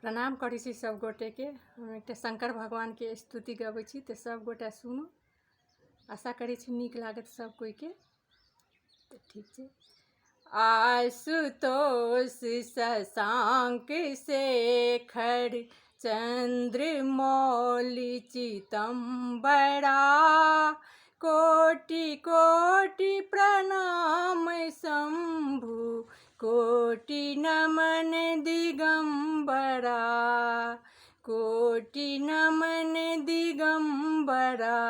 प्रणाम करै छी सब गोटे के। हम एकटा शंकर भगवान के स्तुति गबै छी तऽ सब गोटा सुनू। आशा करै छी नीक लागत सब कोई के। तऽ ठीक छै। आशुतोष शशांक शेखर चंद्रमौलि चितंबरा, कोटि कोटि प्रणाम शंभु, कोटि नमन दिगंबरा, कोटि नमन दिगंबरा।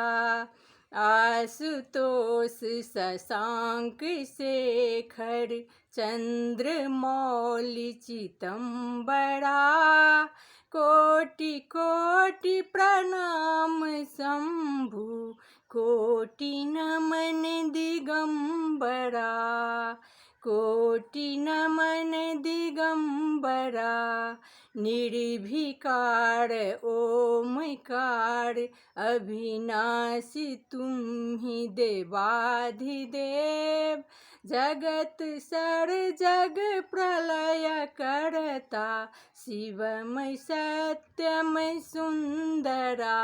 आशुतोष शशांक शेखर चंद्रमौलि चितंबरा, कोटि कोटि प्रणाम शंभु, कोटि नमन दिगंबरा, कोटि नमन दिगंबरा। निर्विकार ओमकार अविनाशी तुम्हि देवाधिदेव, जगत सर जग प्रलय करता, शिवमय सत्यमय सुंदरा,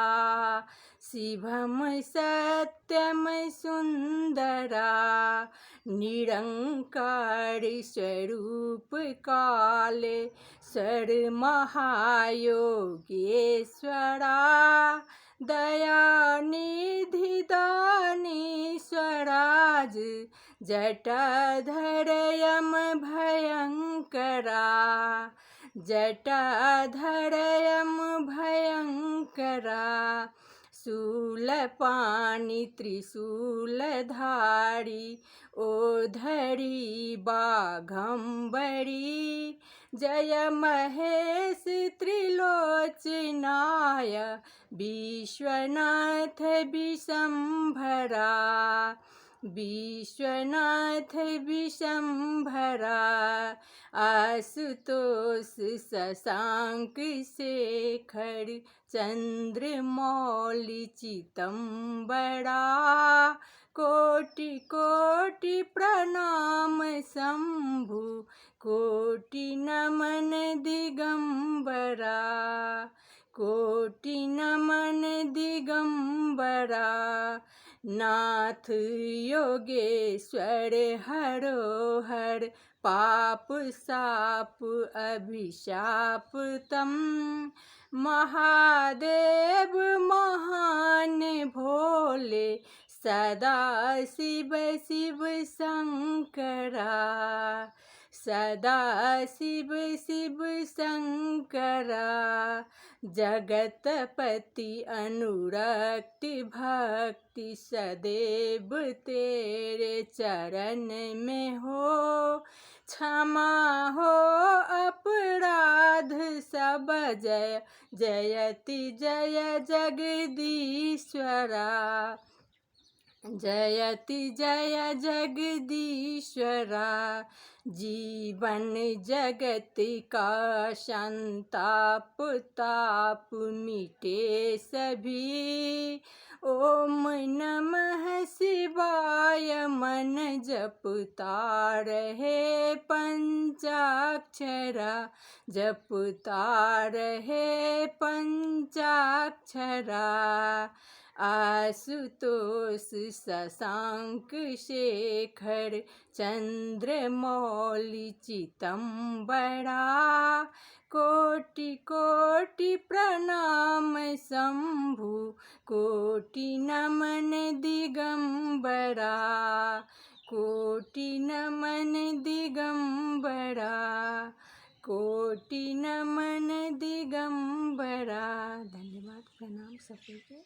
शिवमय सत्यमय सुंदरा। निरंकार स्वरूप कालेश्वर महायोगेश्वरा, दयानिधि दानीश्वराज, जटाधर यम भयंकरा, जटाधर यम भयंकरा। शूलपाणि त्रिशूलधारी, ओधरी बाघंबरी, जय महेश त्रिलोचनाय, विश्वनाथ विशंभरा, विश्वनाथ विशंभरा। आशुतोष शशांक शेखर चंद्रमौलि चितंबरा, कोटि कोटि प्रणाम शंभु, कोटि नमन दिगंबरा, कोटि नमन दिगंबरा। नाथ योगेश्वर हरोहर, पाप साप अभिशाप तम, महादेव महान भोले, सदा शिव शिव शंकरा, सदा शिव शिव शंकरा। जगतपति अनुरक्त भक्ति सदैव तेरे चरण में हो, क्षमा हो अपराध सब जय जयति जय जगदीश्वरा, जयति जय जगदीश्वरा। जीवन जगत का संताप ताप मिटे सभी, ओम नमः शिवाय मन जपता रहे पंचाक्षरा, जपता रहे पंचाक्षरा। आशुतोष शशांक शेखर चंद्रमौलि चितंबरा, कोटि कोटि प्रणाम शंभु, कोटि नमन दिगंबरा, कोटि नमन दिगंबरा, कोटि नमन दिगंबरा। धन्यवाद, प्रणाम सबके।